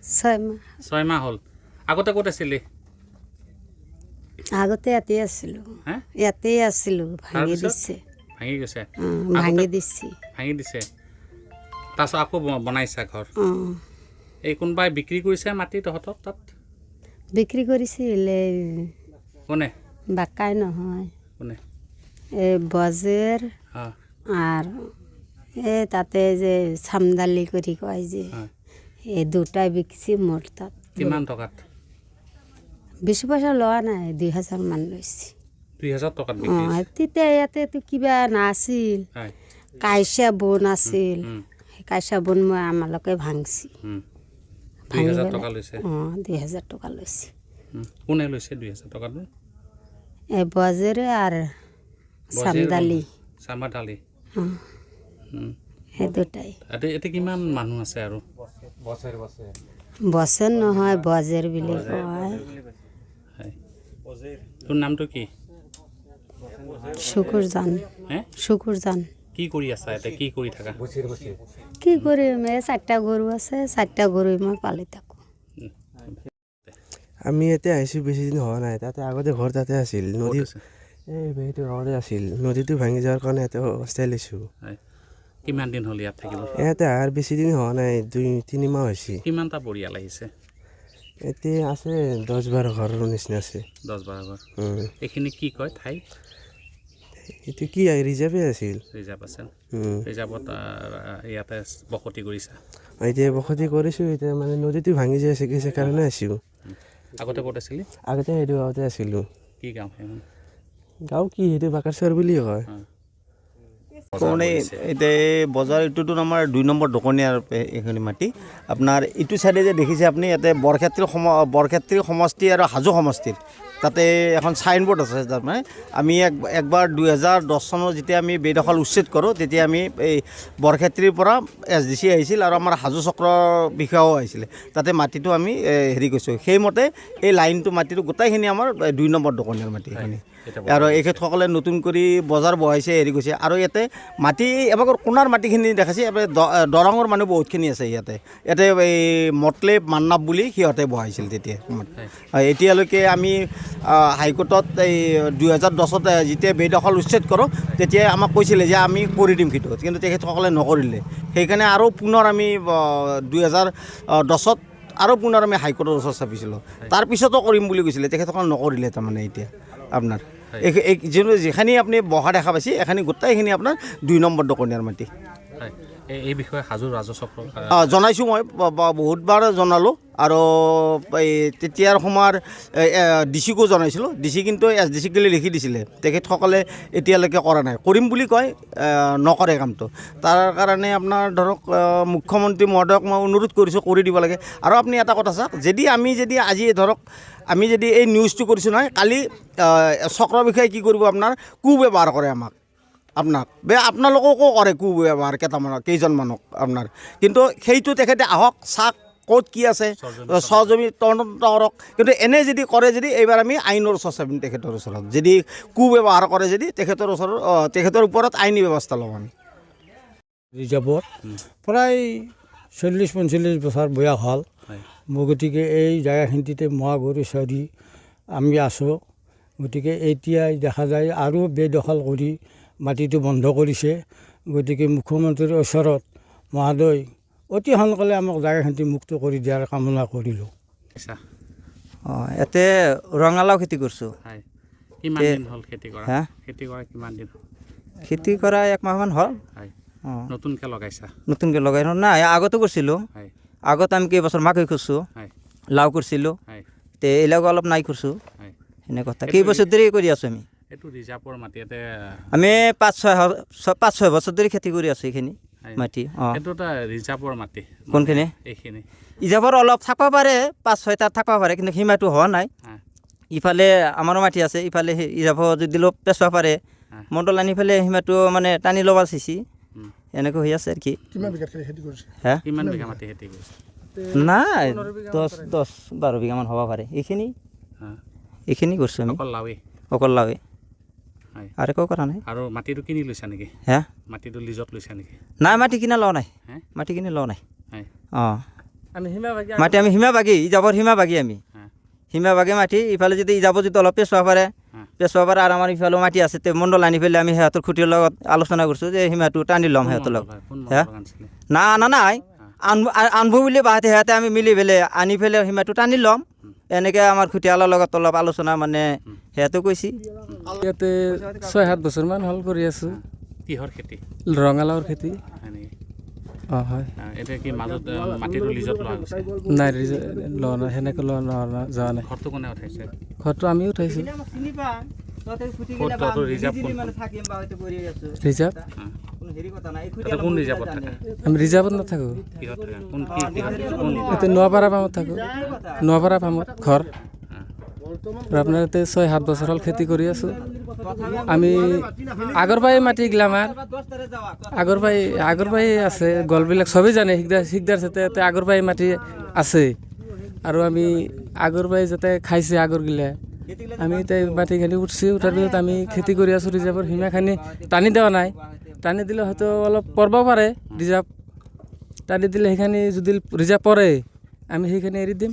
6 মাহ 6 মাহ হ'ল আগতে ক'ত আছিলি আগতে ইয়াতে আছিলোঁ হে ইয়াতে আছিলোঁ ভাঙি দিছে ভাঙি গৈছে ভাঙি দিছে ভাঙি দিছে তাৰপিছত আকৌ বনাইছা ঘৰ অঁ এই কোনোবাই বিক্ৰী কৰিছে মাটি তহঁতক তাত বিক্ৰী কৰিছিল এই কোনে বাকাই নহয় কোনে এই বজেৰ অঁ আৰু এই তাতে যে চামদালি কৰি কয় যে হয় এই দুটাই বিকিছি মোৰ তাত কিমান টকাত বেছি পইচা লোৱা নাই 2000 মান লৈছে 2000 টকাত বিক্ৰী অঁ তেতিয়া ইয়াতেতো কিবা নাছিল হয় কাইচা বন আছিল সেই কাইচা বন মই আমালোকে ভাঙছি 2000 টকা লৈছে অঁ 2000 টকা লৈছে কোনে লৈছে 2000 টকাটো এই বজেৰে আৰু চামদালি চামদালি অঁ সেই দুটাই এতিয়া কিমান মানুহ আছে আৰু বছৰ নহয় বজেৰ বুলি কয় হয় তোৰ নামটো কি শুকুৰজান হে শুকুৰজান কি কৰি আছা এতিয়া কি কৰি থাকা কি কৰিম এই 4টা গৰু আছে 4টা গৰু মই পালি থাকোঁ আমি ইয়াতে আহিছোঁ বেছি দিন হোৱা নাই তাতে আগতে ঘৰ তাতে আছিল নদী এই সেইটো ঘৰতে আছিল নদীটো ভাঙি যোৱাৰ কাৰণে ইয়াতে অৱস্থাই লৈছোঁ কিমান দিন হ'ল ইয়াত থাকিব ইয়াতে আৰু বেছি দিন হোৱা নাই 2-3 মাহ হৈছে কিমানটা পৰিয়াল আহিছে এতিয়া আছে 10-12 ঘৰৰ নিচিনা আছে 10-12 ঘৰ এইখিনি কি কয় ঠাই এইটো কি ৰিজাৰ্ভে আছিল ৰিজাৰ্ভ আছে ৰিজাৰ্ভত ইয়াতে বসতি কৰিছা এতিয়া বসতি কৰিছোঁ এতিয়া মানে নদীটো ভাঙি যাই আছে কিছু কাৰণে আছোঁ আগতে ক'ত আছিলি আগতে সেইটো গাঁৱতে আছিলোঁ কি গাঁও সেইখন গাঁও কি সেইটো বাকাৰচৰ বুলি কয় মানে এতিয়া এই বজাৰ এইটোতো আমাৰ 2 নম্বৰ দোকনীয়াৰ এইখিনি মাটি আপোনাৰ ইটো চাইডে যে দেখিছে আপুনি ইয়াতে বৰক্ষেত্ৰী সমষ্টি আৰু হাজো সমষ্টিৰ তাতে এখন চাইনবোৰ্ড আছে তাৰমানে আমি একবাৰ 2010 চনত যেতিয়া আমি বেদখল উচ্ছেদ কৰোঁ তেতিয়া আমি এই বৰক্ষেত্ৰীৰ পৰা SDC আহিছিল আৰু আমাৰ হাজো চক্ৰৰ বিষয়াও আহিছিলে তাতে মাটিটো আমি হেৰি কৰিছোঁ সেইমতে এই লাইনটো মাটিটো গোটেইখিনি আমাৰ 2 নম্বৰ দোকনীয়াৰ মাটি এইখিনি আৰু এখেতসকলে নতুন কৰি বজাৰ বহাইছে হেৰি কৰিছে আৰু ইয়াতে মাটি এবাৰ কোণাৰ মাটিখিনি দেখাইছে এবাৰ দৰঙৰ মানুহ বহুতখিনি আছে ইয়াতে এই মতলেব মান্নাব বুলি সিহঁতে বহাইছিল তেতিয়া এতিয়ালৈকে আমি হাইকোৰ্টত এই 2010ত যেতিয়া বেদখল উচ্ছেদ কৰোঁ তেতিয়াই আমাক কৈছিলে যে আমি কৰি দিম কিন্তু তেখেতসকলে নকৰিলে সেইকাৰণে আৰু পুনৰ আমি 2010ত আৰু পুনৰ আমি হাইকোৰ্টৰ ওচৰত চাপিছিলোঁ তাৰপিছতো কৰিম বুলি কৈছিলে তেখেতসকলে নকৰিলে তাৰমানে এতিয়া আপোনাৰ যিখিনি আপুনি বহা দেখা পাইছে এখিনি গোটেইখিনি আপোনাৰ 2 নম্বৰ দোকনীয়াৰ মাটি এই বিষয়ে হাজো ৰাজচক্ৰ জনাইছোঁ মই বহুতবাৰ জনালোঁ আৰু এই তেতিয়াৰ সময়ৰ ডিচিকো জনাইছিলোঁ ডিচি কিন্তু SDC গ'লে লিখি দিছিলে তেখেতসকলে এতিয়ালৈকে কৰা নাই কৰিম বুলি কয় নকৰে কামটো তাৰ কাৰণে আপোনাৰ ধৰক মুখ্যমন্ত্ৰী মহোদয়ক মই অনুৰোধ কৰিছোঁ কৰি দিব লাগে আৰু আপুনি এটা কথা চাওক আমি যদি আজি ধৰক আমি যদি এই নিউজটো কৰিছোঁ নহয় কালি চক্ৰৰ বিষয়ে কি কৰিব আপোনাৰ ব্যৱহাৰ কৰে আমাক আপোনালোককো কৰে ব্যৱহাৰ কেইজনমানক আপোনাৰ কিন্তু সেইটো তেখেতে আহক চাওক ক'ত কি আছে সহজমি তদন্ত কৰক কিন্তু এনে যদি কৰে এইবাৰ আমি আইনৰ ওচৰত চাপিম তেখেতৰ ওচৰত যদি ব্যৱহাৰ কৰে যদি তেখেতৰ ওপৰত আইনী ব্যৱস্থা ল'ম আমি ৰিজাৰ্ভত প্ৰায় 40-45 বছৰ বয়স হ'ল গতিকে এই জেগাখিনিতে মহা গৰু চৰি আমি আছোঁ গতিকে এতিয়া দেখা যায় আৰু বেদখল কৰি মাটিটো বন্ধ কৰিছে গতিকে মুখ্যমন্ত্ৰীৰ ওচৰত মহোদয় অতি সোনকালে আমাক জেগাখিনি মুক্ত কৰি দিয়াৰ কামনা কৰিলোঁ ইয়াতে ৰঙালাও খেতি কৰিছোঁ কিমান দিন হ'ল খেতি কৰা কিমান দিন হ'ল খেতি কৰা 1 মাহমান হ'ল নতুনকৈ লগাইছা নতুনকৈ লগাই নাই আগতো কৰিছিলোঁ আগত আমি কেইবছৰ মাকৈ কৰিছোঁ লাও কৰিছিলোঁ এইবিলাকো অলপ নাই কৰিছোঁ সেনে কথা কেইবছৰ ধৰি কৰি আছোঁ আমি এইটো ৰিজাৰ্ভৰ মাটি আমি 5-6 বছৰ ধৰি খেতি কৰি আছোঁ এইখিনি মাটি এইটো এটা ৰিজাৰ্ভৰ মাটি কোনখিনি এইখিনি ৰিজাৰ্ভৰ অলপ থাকিব পাৰে 5-6টাত থাকিব পাৰে কিন্তু সীমাটো হোৱা নাই ইফালে আমাৰো মাটি আছে ইফালে ৰিজাৰ্ভৰ যদি অলপ পেচবা পাৰে মণ্ডল আনি পেলাই সীমাটো মানে টানি ল'ব চাইছি এনেকৈ হৈ আছে আৰু কি কিমান বিঘা মাটি খেতি কৰিছে নাই 10-12 বিঘামান হ'ব পাৰে এইখিনি কৰিছোঁ আমি অকল লাৱে আৰু একো কৰা নাই আৰু মাটিটো কিনি লৈছা নেকি মাটিটো লিজত লৈছা নেকি নাই মাটি কিনা লোৱা নাই মাটি কিনি লোৱা নাই মাটি আমি সীমাভাগী ইজাবৰ সীমাভাগী আমি সীমাভাগী মাটি ইফালে যদি ইজাব যদি অলপ পেছোৱা পাৰে আৰু আমাৰ ইফালেও মাটি আছে তে মণ্ডল আনি পেলাই আমি সিহঁতৰ খুঁটিৰ লগত আলোচনা কৰিছোঁ যে সীমাটো টানি ল'ম সিহঁতৰ লগত না আনা নাই আনবো বুলি বাহাতে সিহঁতে আমি মিলি পেলাই আনি পেলাই সীমাটো টানি ল'ম এনেকৈ আমাৰ খুঁটিয়ালৰ লগত অলপ আলোচনা মানে সিহঁতে কৈছে ইয়াতে 6-7 বছৰমান হ'ল কৰি আছোঁ কিহৰ খেতি ৰঙালাওৰ খেতি হয় নেকি অঁ হয় এতিয়া কি মাজত মাটিটো লিজত লোৱা গৈছে নাই লোৱা নাই সেনেকৈ লোৱা যোৱা নাই ঘৰটো কোনে উঠাইছে ঘৰটো আমিও উঠাইছোঁ ৰিজাৰ্ভ কোন ৰিজাৰ্ভত থাকে আমি ৰিজাৰ্ভত নাথাকোঁ কিহত থাকে কোন কোন ইয়াতে নোৱাপাৰা ফাৰ্মত থাকোঁ নোৱাপাৰা ফাৰ্মত ঘৰ আৰু আপোনাৰ ইয়াতে 6-7 বছৰ হ'ল খেতি কৰি আছোঁ আমি আগৰ পৰাই মাটিগিলা আমাৰ আগৰ পৰাই আছে গলবিলাক চবেই জানে শিকদাৰ যাতে ইয়াতে আগৰ পৰাই মাটি আছে আৰু আমি আগৰ পৰাই যাতে খাইছে আগৰগিলা আমি এতিয়া মাটিখিনি উঠছি উঠাৰ পিছত আমি খেতি কৰি আছোঁ ৰিজাৰ্ভৰ সীমাখিনি টানি দিয়া নাই টানি দিলে হয়তো অলপ পৰব পাৰে ৰিজাৰ্ভ টানি দিলে সেইখিনি যদি ৰিজাৰ্ভ পৰে আমি সেইখিনি এৰি দিম